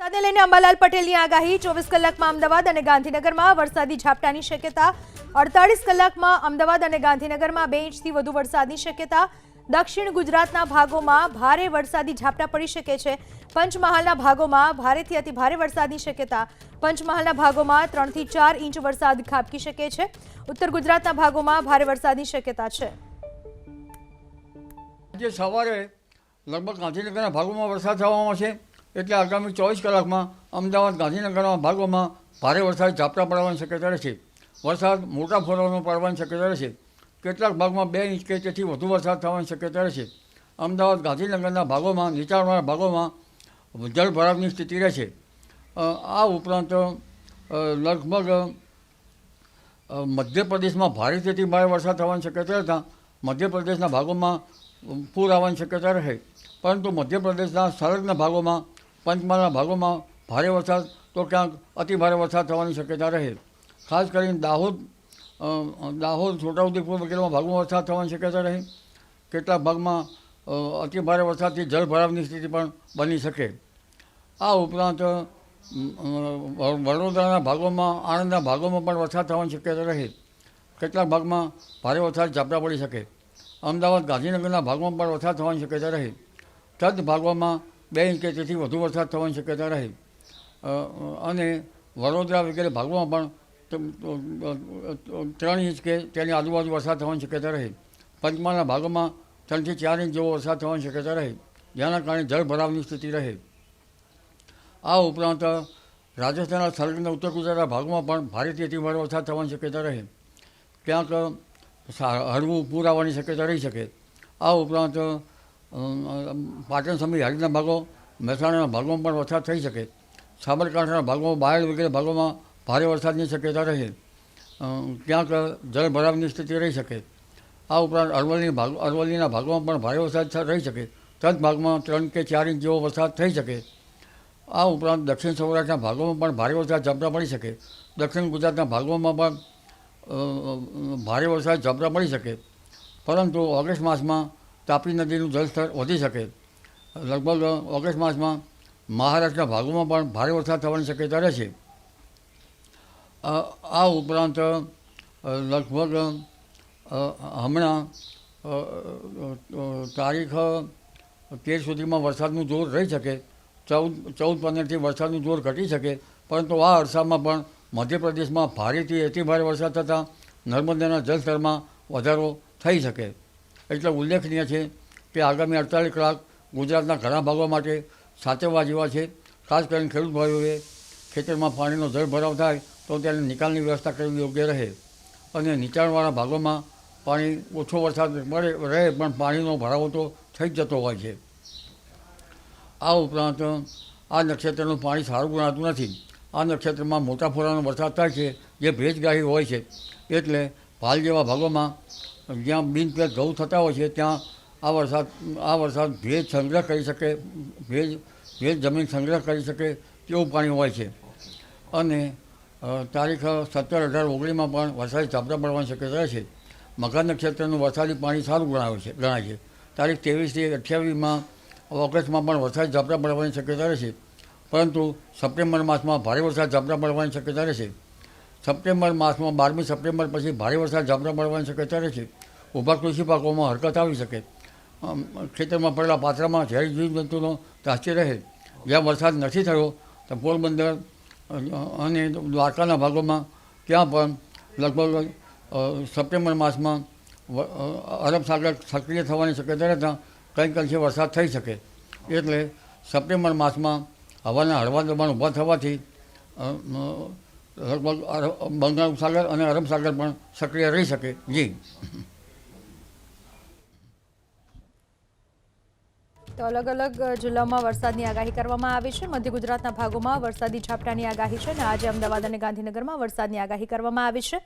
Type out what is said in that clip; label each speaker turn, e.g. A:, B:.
A: વરસાદને લઈને અંબાલાલ પટેલની આગાહી 24 કલાકમાં અમદાવાદ અને ગાંધીનગરમાં વરસાદી ઝાપટાની શક્યતા 48 કલાકમાં અમદાવાદ અને ગાંધીનગરમાં 2 ઇંચથી વધુ વરસાદની શક્યતા દક્ષિણ ગુજરાતના ભાગોમાં ભારે વરસાદી ઝાપટા પડી શકે છે પંચમહાલના ભાગોમાં ભારેથી અતિ ભારે વરસાદની શક્યતા પંચમહાલના ભાગોમાં 3 થી 4 ઇંચ વરસાદ ખાબકી શકે છે ઉત્તર ગુજરાતના ભાગોમાં ભારે વરસાદની શક્યતા છે
B: આજે સવારે લગભગ ગાંધીનગરના ભાગોમાં વરસાદ થવામાં છે એટલે આગામી 24 કલાકમાં અમદાવાદ ગાંધીનગરના ભાગોમાં ભારે વરસાદ ઝાપટા પડવાની શક્યતા રહેશે વરસાદ મોટા ફોરવાનો પડવાની શક્યતા રહેશે કેટલાક ભાગમાં 2 ઇંચ કે તેથી વધુ વરસાદ થવાની શક્યતા રહેશે અમદાવાદ ગાંધીનગરના ભાગોમાં નીચાણવાળા ભાગોમાં જળભરાવની સ્થિતિ રહેશે આ ઉપરાંત લગભગ મધ્યપ્રદેશમાં ભારેથી અતિ ભારે વરસાદ થવાની શક્યતા રહેતા મધ્યપ્રદેશના ભાગોમાં પૂર આવવાની શક્યતા રહે પરંતુ મધ્યપ્રદેશના સંલગ્ન ભાગોમાં પંચમહાલના ભાગોમાં ભારે વરસાદ તો ક્યાંક અતિ ભારે વરસાદ થવાની શક્યતા રહે ખાસ કરીને દાહોદ છોટાઉદેપુર વગેરેમાં ભાગોમાં વરસાદ થવાની શક્યતા રહે કેટલાક ભાગમાં અતિ ભારે વરસાદથી જળભરાવની સ્થિતિ પણ બની શકે આ ઉપરાંત વડોદરાના ભાગોમાં આણંદના ભાગોમાં પણ વરસાદ થવાની શક્યતા રહે કેટલાક ભાગમાં ભારે વરસાદ ઝાપટા પડી શકે અમદાવાદ ગાંધીનગરના ભાગમાં પણ વરસાદ થવાની શક્યતા રહે તદ ભાગોમાં 2 ઇંચ કે તેથી વધુ વરસાદ થવાની શક્યતા રહે અને વડોદરા વગેરે ભાગોમાં પણ 3 ઇંચ કે તેની આજુબાજુ વરસાદ થવાની શક્યતા રહે પંચમહાલના ભાગોમાં 3 થી 4 ઇંચ જેવો વરસાદ થવાની શક્યતા રહે જેના કારણે જળભરાવની સ્થિતિ રહે આ ઉપરાંત રાજસ્થાનના સંલગ્ન ઉત્તર ગુજરાતના ભાગોમાં પણ ભારેથી અતિ ભારે વરસાદ થવાની શક્યતા રહે ક્યાંક હળવું પૂર આવવાની શક્યતા રહી શકે આ ઉપરાંત પાટણ સમિત હારીના ભાગો મહેસાણાના ભાગોમાં પણ વરસાદ થઈ શકે સાબરકાંઠાના ભાગોમાં બાયડ વગેરે ભાગોમાં ભારે વરસાદની શક્યતા રહે ક્યાંક જળભરાવની સ્થિતિ રહી શકે આ ઉપરાંત અરવલ્લીના ભાગોમાં પણ ભારે વરસાદ રહી શકે તદ ભાગમાં 3 કે 4 ઇંચ જેવો વરસાદ થઈ શકે આ ઉપરાંત દક્ષિણ સૌરાષ્ટ્રના ભાગોમાં પણ ભારે વરસાદ ઝાપટા પડી શકે દક્ષિણ ગુજરાતના ભાગોમાં પણ ભારે વરસાદ ઝાપટા પડી શકે પરંતુ ઓગસ્ટ માસમાં તાપી નદીનું જળસ્તર વધી શકે લગભગ ઓગસ્ટ માસમાં મહારાષ્ટ્રના ભાગોમાં પણ ભારે વરસાદ થવાની શક્યતા રહેશે આ ઉપરાંત લગભગ હમણાં તારીખ 13 સુધીમાં વરસાદનું જોર રહી શકે 14-15થી વરસાદનું જોર ઘટી શકે પરંતુ આ અરસામાં પણ મધ્યપ્રદેશમાં ભારેથી અતિ ભારે વરસાદ થતાં નર્મદાના જળસ્તરમાં વધારો થઈ શકે એટલે ઉલ્લેખનીય છે કે આગામી 48 કલાક ગુજરાતના ઘણા ભાગો માટે સાચવવા જેવા છે ખાસ કરીને ખેડૂત ભાઈઓએ ખેતરમાં પાણીનો જળભરાવ થાય તો તેને નિકાલની વ્યવસ્થા કરવી યોગ્ય રહે અને નીચાણવાળા ભાગોમાં પાણી ઓછો વરસાદ રહે પણ પાણીનો ભરાવો તો થઈ જ જતો હોય છે આ ઉપરાંત આ નક્ષત્રનું પાણી સારું ગણાતું નથી આ નક્ષત્રમાં મોટા ફોરાનો વરસાદ થાય છે જે ભેજગાહી હોય છે એટલે પાલ જેવા ભાગોમાં જ્યાં બિનપેટ ઘઉં થતા હોય છે ત્યાં આ વરસાદ ભેજ સંગ્રહ કરી શકે ભેજ જમીન સંગ્રહ કરી શકે તેવું પાણી હોય છે અને તારીખ 17, 18, 19માં પણ વરસાદી ઝાપટા પડવાની શક્યતા છે મઘા નક્ષત્રનું વરસાદી પાણી સારું ગણાય છે તારીખ 23 થી 28માં ઓગસ્ટમાં પણ વરસાદી ઝાપટા પડવાની શક્યતા રહેશે પરંતુ સપ્ટેમ્બર માસમાં ભારે વરસાદ ઝાપટા પડવાની શક્યતા રહેશે સપ્ટેમ્બર માસમાં 12મી સપ્ટેમ્બર પછી ભારે વરસાદ ઝાપટા પડવાની શક્યતા રહેશે ઊભા કૃષિ પાકોમાં હરકત આવી શકે ખેતરમાં પડેલા પાત્રામાં ઝેરી જીવજંતુનો ત્રાસી રહે જ્યાં વરસાદ નથી થયો તો પોરબંદર અને દ્વારકાના ભાગોમાં ત્યાં પણ લગભગ સપ્ટેમ્બર માસમાં અરબ સાગર સક્રિય થવાની શક્યતા રહેતા કંઈક અંશે વરસાદ થઈ શકે એટલે સપ્ટેમ્બર માસમાં હવાના હળવા દબાણ ઊભા થવાથી લગભગ બંગાળ સાગર અને અરબ સાગર પણ સક્રિય રહી શકે જી
A: તો અલગ અલગ જિલ્લામાં વરસાદની આગાહી કરવામાં આવી છે મધ્ય ગુજરાતના ભાગોમાં વરસાદી ઝાપટાની આગાહી છે અને આજે અમદાવાદ અને ગાંધીનગરમાં વરસાદની આગાહી કરવામાં આવી છે